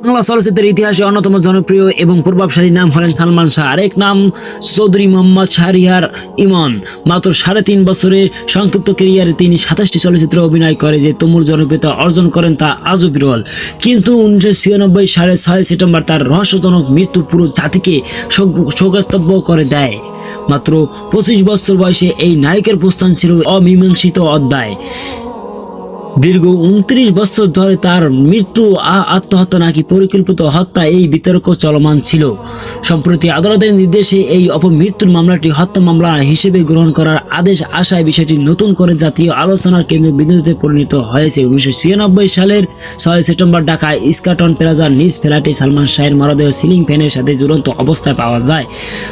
বাংলা চলচ্চিত্রের ইতিহাসে অন্যতম জনপ্রিয় এবং প্রভাবশালী নাম হলেন সালমান শাহ। আরেক নাম চৌধুরী মোহাম্মদ শাহরিয়ার ইমন। মাত্র 3.5 বছরের সংক্ষিপ্ত ক্যারিয়ারে তিনি 27টি চলচ্চিত্রে অভিনয় করে যে তুমুল জনপ্রিয়তা অর্জন করেন তা আজও বিরল। কিন্তু 1996 সালের 6 সেপ্টেম্বর তার রহস্যজনক মৃত্যু পুরো জাতিকে শোকস্তব্ধ করে দেয়। মাত্র 25 বছর বয়সে এই নায়কের প্রস্থান ছিল অমীমাংসিত অধ্যায়। দীর্ঘ 29 বছর ধরে তার মৃত্যু আত্মহত্যা নাকি পরিকল্পিত হত্যা এই বিতর্ক চলমান ছিল। সম্প্রতি আদালতের নির্দেশে এই অপমৃত্যুর মামলাটি হত্যা মামলা হিসেবে গ্রহণ করার আদেশ আসায় বিষয়টি নতুন করে জাতীয় আলোচনার কেন্দ্রবিন্দুতে পরিণত হয়েছে। 1996 সালের 6 সেপ্টেম্বর ঢাকায় ইস্কাটন প্লাজার নিজ ফ্ল্যাটে সালমান শাহের মরদেহ সিলিং ফ্যানের সাথে ঝুলন্ত অবস্থায় পাওয়া যায়।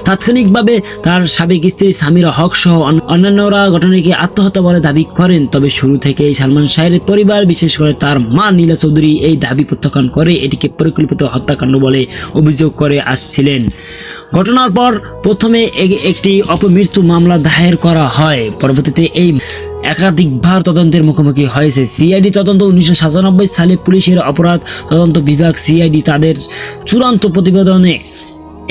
তাৎক্ষণিকভাবে তার সাবেক স্ত্রী সামিরা হক সহ অন্যান্যরা ঘটনাকে আত্মহত্যা বলে দাবি করেন। তবে শুরু থেকেই সালমান শাহের পরিবার, বিশেষ করে তার মা নীলা চৌধুরী এই দাবি প্রত্যাখ্যান করে এটিকে পরিকল্পিত হত্যাকাণ্ড বলে অভিযোগ করে আসছিলেন। ঘটনার পর প্রথমে একটি অপমৃত্যু মামলা দায়ের করা হয়। পরবর্তীতে এই একাধিকবার তদন্তের মুখোমুখি হয়েছে। সিআইডি তদন্ত 1997 সালে পুলিশের অপরাধ তদন্ত বিভাগ সিআইডি তাদের চূড়ান্ত প্রতিবেদনে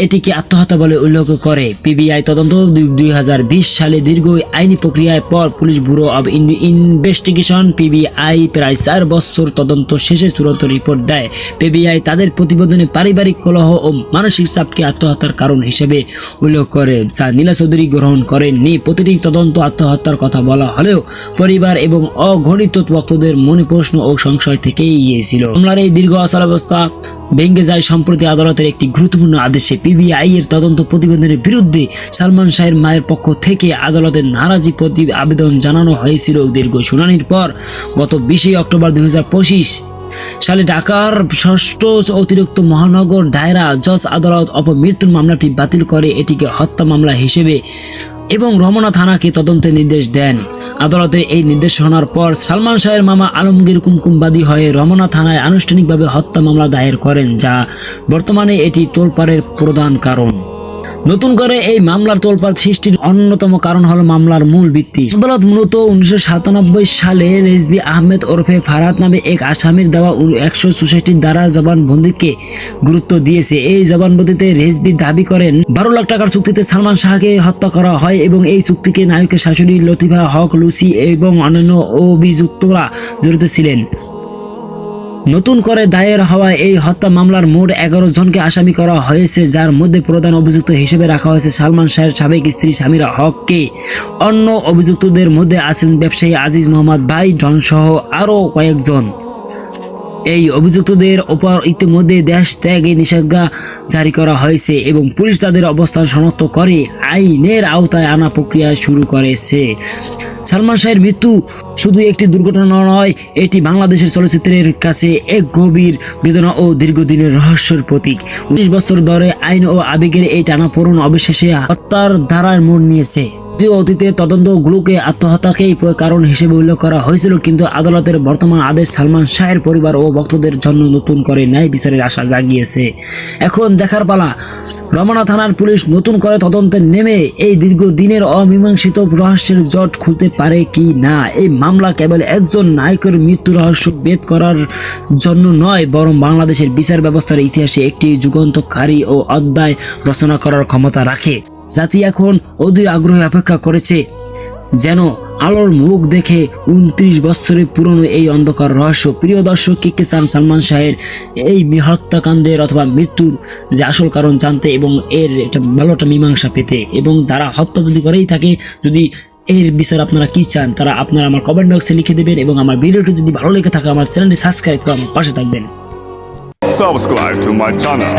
এটিকে আত্মহত্যা বলে উল্লেখ করে। পিবিআই তদন্ত 2020 সালে দীর্ঘ আইনি প্রক্রিয়ার পর police bureau of investigation PBI প্রায় 4 বছর তদন্ত শেষে চূড়ান্ত রিপোর্ট দেয়। পিবিআই তাদের প্রতিবেদনে পারিবারিক কলহ ও মানসিক চাপকে আত্মহত্যার কারণ হিসেবে উল্লেখ করে, যা নীলা চৌধুরী গ্রহণ করেননি। প্রতিটি তদন্ত আত্মহত্যার কথা বলা হলেও পরিবার এবং অগণিত ভক্তদের মনে প্রশ্ন ও সংশয় থেকেই গিয়েছিল। মামলার এই দীর্ঘ অচলাবস্থা ভেঙে যায় সম্প্রতি আদালতের একটি গুরুত্বপূর্ণ আদেশে। পিবিআই এর তদন্ত প্রতিবেদনের বিরুদ্ধে সালমান শাহের মায়ের পক্ষ থেকে আদালতে নারাজি আবেদন জানানো হয়েছিল। দীর্ঘ শুনানির পর গত 20 অক্টোবর 2025 সালে ঢাকার 6ষ্ঠ অতিরিক্ত মহানগর দায়রা জজ আদালত অপমৃত্যুর মামলাটি বাতিল করে এটিকে হত্যা মামলা হিসেবে এবং রমনা থানাকে তদন্তের নির্দেশ দেন। আদালতে এই নির্দেশ শোনার পর সালমান শাহের মামা আলমগীর কুমকুমবাদী হয়ে রমনা থানায় আনুষ্ঠানিকভাবে হত্যা মামলা দায়ের করেন, যা বর্তমানে এটি তোলপাড়ের প্রধান কারণ। নতুন করে এই মামলার তোলপাড় সৃষ্টির অন্যতম কারণ হলো মামলার মূল ভিত্তি। আদালত মূলত 1997 সালে রেজবি আহমেদ ওরফে ফারহাদ নামে এক আসামির দেওয়া 164 ধারার জবানবন্দিকে গুরুত্ব দিয়েছে। এই জবানবন্দিতে রেজবি দাবি করেন 12 লাখ টাকার চুক্তিতে সালমান শাহকে হত্যা করা হয় এবং এই চুক্তিকে নায়কের শাশুড়ি লতিফা হক, লুসি এবং অন্যান্য অভিযুক্তরা জড়িত ছিলেন। নতুন করে দায়ের হওয়া এই হত্যা মামলার মোট 11 জনকে আসামি করা হয়েছে, যার মধ্যে প্রধান অভিযুক্ত হিসেবে রাখা হয়েছে সালমান শাহের সাবেক স্ত্রী সামিরা হককে। অন্য অভিযুক্তদের মধ্যে আছেন ব্যবসায়ী আজিজ মোহাম্মদ ভাই ডন সহ আরও কয়েকজন। এই অভিযুক্তদের ওপর ইতিমধ্যে দেশ ত্যাগে নিষেধাজ্ঞা জারি করা হয়েছে এবং পুলিশ তাদের অবস্থান শনাক্ত করে আইনের আওতায় আনা প্রক্রিয়া শুরু করেছে। সালমান শাহের মৃত্যু শুধু একটি দুর্ঘটনা নয়, এটি বাংলাদেশের চলচ্চিত্রের কাছে এক গভীর বেদনা ও দীর্ঘদিনের রহস্যের প্রতীক। 19 বছর ধরে আইন ও আবেগের এই টানাপোড়েন অবশেষে হত্যার ধারার মোড় নিয়েছে। অতীতে তদন্তগুলোকে আত্মহত্যাকেই কারণ হিসেবে উল্লেখ করা হয়েছিল, কিন্তু আদালতের বর্তমান আদেশ সালমান শাহের পরিবার ও ভক্তদের জন্য নতুন করে ন্যায় বিচারের আশা জাগিয়েছে। এখন দেখার পালা রমনা থানার পুলিশ নতুন করে তদন্তে নেমে এই দীর্ঘদিনের অমীমাংসিত রহস্যের জট খুলতে পারে কি না। এই মামলা কেবল একজন নায়কের মৃত্যু রহস্য ভেদ করার জন্য নয়, বরং বাংলাদেশের বিচার ব্যবস্থার ইতিহাসে একটি যুগান্তকারী ও অধ্যায় রচনা করার ক্ষমতা রাখে। জাতি এখন অধীর আগ্রহে অপেক্ষা করেছে যেন আলোর মুখ দেখে 29 বছরের পুরনো এই অন্ধকার রহস্য। প্রিয় দর্শক, কে চান সালমান শাহের এই হত্যাকাণ্ডের অথবা মৃত্যুর যে আসল কারণ জানতে এবং এর একটা ভালো একটা মীমাংসা পেতে, এবং যারা হত্যা যদি করেই থাকে, যদি এর বিচার আপনারা কি চান, তারা আপনারা আমার কমেন্ট বক্সে লিখে দেবেন এবং আমার ভিডিওটি যদি ভালো লেগে থাকে আমার চ্যানেলটি সাবস্ক্রাইব করে আমার পাশে থাকবেন। Subscribe to my channel.